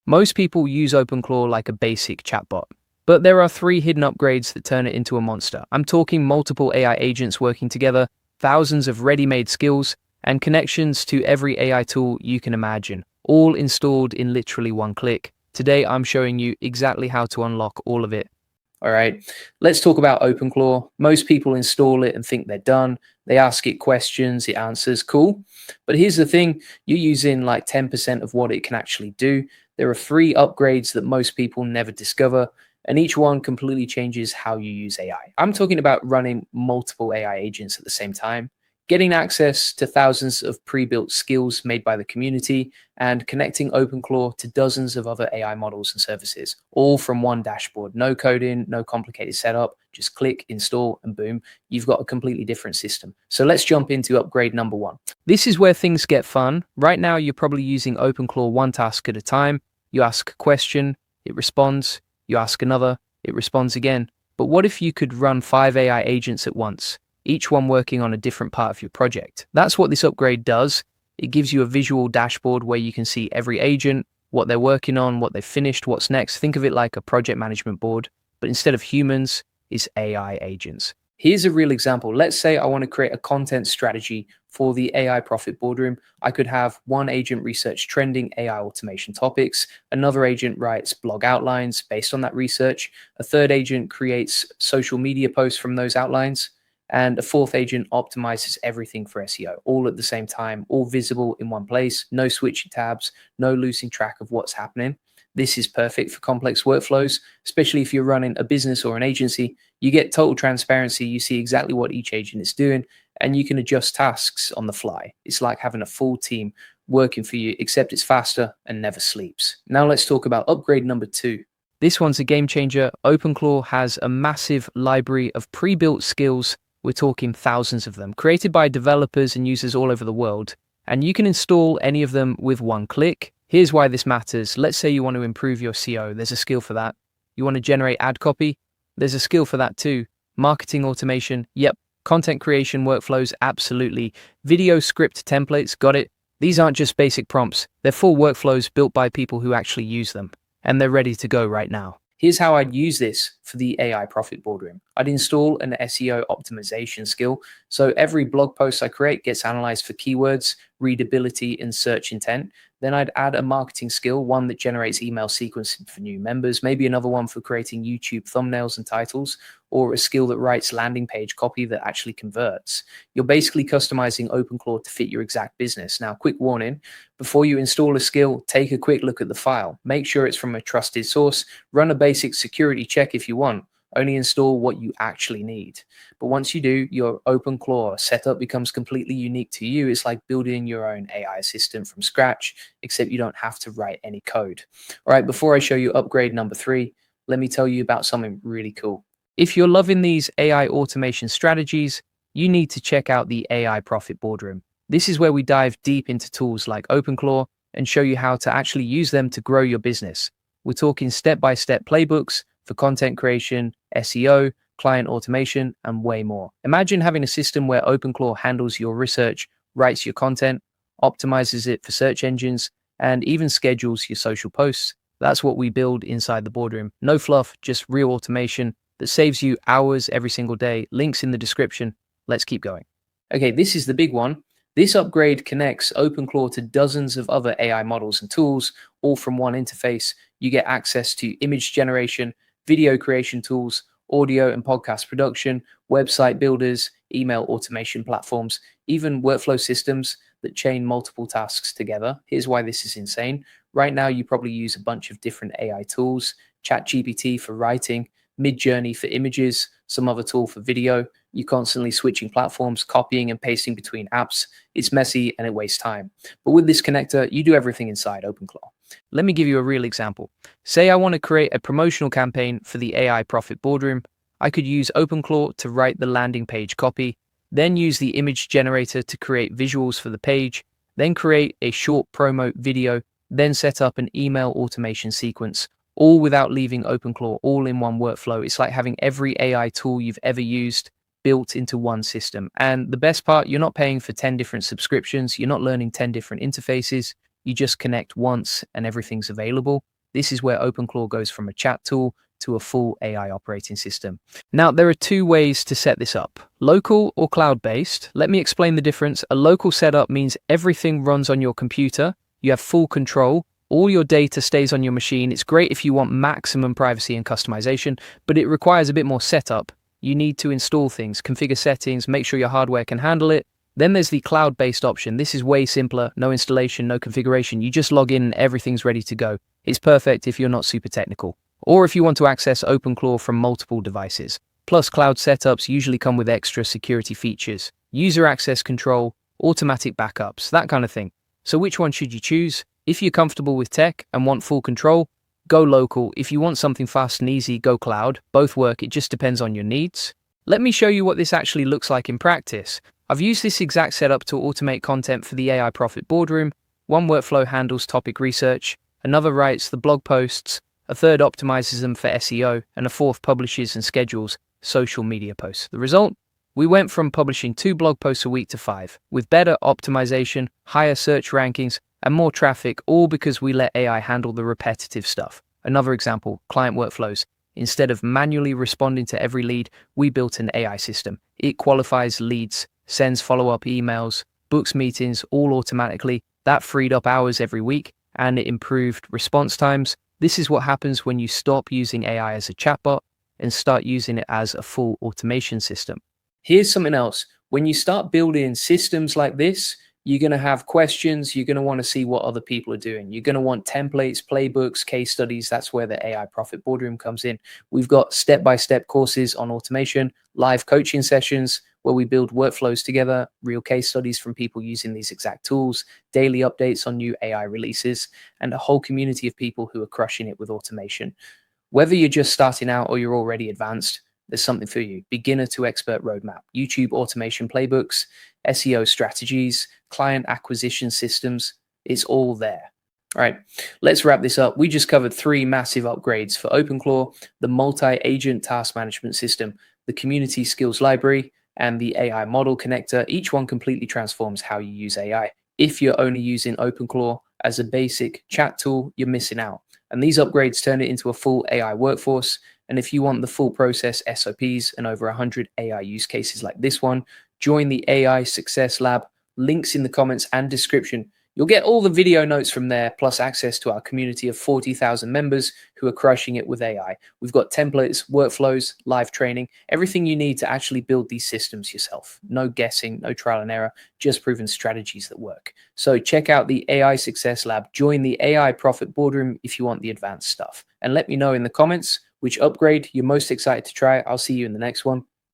Most people use OpenClaw like a basic chatbot, but there are three hidden upgrades that turn it into a monster. I'm talking multiple AI agents working together, thousands of ready-made skills, and connections to every AI tool you can imagine, all installed in literally one click. Today, I'm showing you exactly how to unlock all of it. All right, let's talk about OpenClaw. Most people install it and think they're done. They ask it questions, it answers, cool. But here's the thing, you're using like 10% of what it can actually do. There are three upgrades that most people never discover, and each one completely changes how you use AI. I'm talking about running multiple AI agents at the same time, getting access to thousands of pre-built skills made by the community, and connecting OpenClaw to dozens of other AI models and services, all from one dashboard. No coding, no complicated setup, just click, install, and boom, you've got a completely different system. So let's jump into upgrade number one. This is where things get fun. Right now, you're probably using OpenClaw one task at a time. You ask a question, it responds. You ask another, it responds again. But what if you could run 5 AI agents at once, each one working on a different part of your project? That's what this upgrade does. It gives you a visual dashboard where you can see every agent, what they're working on, what they've finished, what's next. Think of it like a project management board, but instead of humans, it's AI agents. Here's a real example. Let's say I want to create a content strategy for the AI Profit Boardroom. I could have one agent research trending AI automation topics, another agent writes blog outlines based on that research, a third agent creates social media posts from those outlines, and a fourth agent optimizes everything for SEO, all at the same time, all visible in one place, no switching tabs, no losing track of what's happening. This is perfect for complex workflows, especially if you're running a business or an agency. You get total transparency, you see exactly what each agent is doing, and you can adjust tasks on the fly. It's like having a full team working for you, except it's faster and never sleeps. Now let's talk about upgrade number two. This one's a game changer. OpenClaw has a massive library of pre-built skills. We're talking thousands of them, created by developers and users all over the world. And you can install any of them with one click. Here's why this matters. Let's say you want to improve your SEO. There's a skill for that. You want to generate ad copy? There's a skill for that too. Marketing automation? Yep. Content creation workflows? Absolutely. Video script templates? Got it. These aren't just basic prompts. They're full workflows built by people who actually use them. And they're ready to go right now. Here's how I'd use this for the AI Profit Boardroom. I'd install an SEO optimization skill. So every blog post I create gets analyzed for keywords, readability, and search intent. Then I'd add a marketing skill, one that generates email sequencing for new members, maybe another one for creating YouTube thumbnails and titles, or a skill that writes landing page copy that actually converts. You're basically customizing OpenClaw to fit your exact business. Now, quick warning, before you install a skill, take a quick look at the file. Make sure it's from a trusted source. Run a basic security check if you want. Only install what you actually need. But once you do, your OpenClaw setup becomes completely unique to you. It's like building your own AI assistant from scratch, except you don't have to write any code. All right, before I show you upgrade number 3, let me tell you about something really cool. If you're loving these AI automation strategies, you need to check out the AI Profit Boardroom. This is where we dive deep into tools like OpenClaw and show you how to actually use them to grow your business. We're talking step-by-step playbooks for content creation, SEO, client automation, and way more. Imagine having a system where OpenClaw handles your research, writes your content, optimizes it for search engines, and even schedules your social posts. That's what we build inside the boardroom. No fluff, just real automation that saves you hours every single day. Links in the description. Let's keep going. Okay, this is the big one. This upgrade connects OpenClaw to dozens of other AI models and tools, all from one interface. You get access to image generation, video creation tools, audio and podcast production, website builders, email automation platforms, even workflow systems that chain multiple tasks together. Here's why this is insane. Right now, you probably use a bunch of different AI tools, ChatGPT for writing, Midjourney for images, some other tool for video. You're constantly switching platforms, copying and pasting between apps. It's messy and it wastes time. But with this connector, you do everything inside OpenClaw. Let me give you a real example. Say I want to create a promotional campaign for the AI Profit Boardroom. I could use OpenClaw to write the landing page copy, then use the image generator to create visuals for the page, then create a short promo video, then set up an email automation sequence, all without leaving OpenClaw all in one workflow. It's like having every AI tool you've ever used built into one system. And the best part, you're not paying for 10 different subscriptions. You're not learning 10 different interfaces. You just connect once and everything's available. This is where OpenClaw goes from a chat tool to a full AI operating system. Now, there are two ways to set this up, local or cloud-based. Let me explain the difference. A local setup means everything runs on your computer. You have full control. All your data stays on your machine. It's great if you want maximum privacy and customization, but it requires a bit more setup. You need to install things, configure settings, make sure your hardware can handle it. Then there's the cloud-based option. This is way simpler, no installation, no configuration. You just log in and everything's ready to go. It's perfect if you're not super technical, or if you want to access OpenClaw from multiple devices. Plus, cloud setups usually come with extra security features, user access control, automatic backups, that kind of thing. So which one should you choose? If you're comfortable with tech and want full control, go local. If you want something fast and easy, go cloud. Both work, it just depends on your needs. Let me show you what this actually looks like in practice. I've used this exact setup to automate content for the AI Profit Boardroom. One workflow handles topic research, another writes the blog posts, a third optimizes them for SEO, and a fourth publishes and schedules social media posts. The result? We went from publishing 2 blog posts a week to 5, with better optimization, higher search rankings, and more traffic, all because we let AI handle the repetitive stuff. Another example, client workflows. Instead of manually responding to every lead, we built an AI system. It qualifies leads, sends follow-up emails, books meetings, all automatically. That freed up hours every week, and it improved response times. This is what happens when you stop using AI as a chatbot and start using it as a full automation system. Here's something else. When you start building systems like this, you're going to have questions. You're going to want to see what other people are doing. You're going to want templates, playbooks, case studies. That's where the AI Profit Boardroom comes in. We've got step-by-step courses on automation, live coaching sessions where we build workflows together, real case studies from people using these exact tools, daily updates on new AI releases, and a whole community of people who are crushing it with automation. Whether you're just starting out or you're already advanced, there's something for you. Beginner to expert roadmap, YouTube automation playbooks, SEO strategies, client acquisition systems. It's all there. All right, let's wrap this up. We just covered 3 massive upgrades for OpenClaw, the multi-agent task management system, the community skills library, and the AI model connector. Each one completely transforms how you use AI. If you're only using OpenClaw as a basic chat tool, you're missing out. And these upgrades turn it into a full AI workforce. And if you want the full process SOPs and over 100 AI use cases like this one, join the AI Success Lab. Links in the comments and description. You'll get all the video notes from there, plus access to our community of 40,000 members who are crushing it with AI. We've got templates, workflows, live training, everything you need to actually build these systems yourself. No guessing, no trial and error, just proven strategies that work. So check out the AI Success Lab. Join the AI Profit Boardroom if you want the advanced stuff. And let me know in the comments which upgrade you're most excited to try. I'll see you in the next one.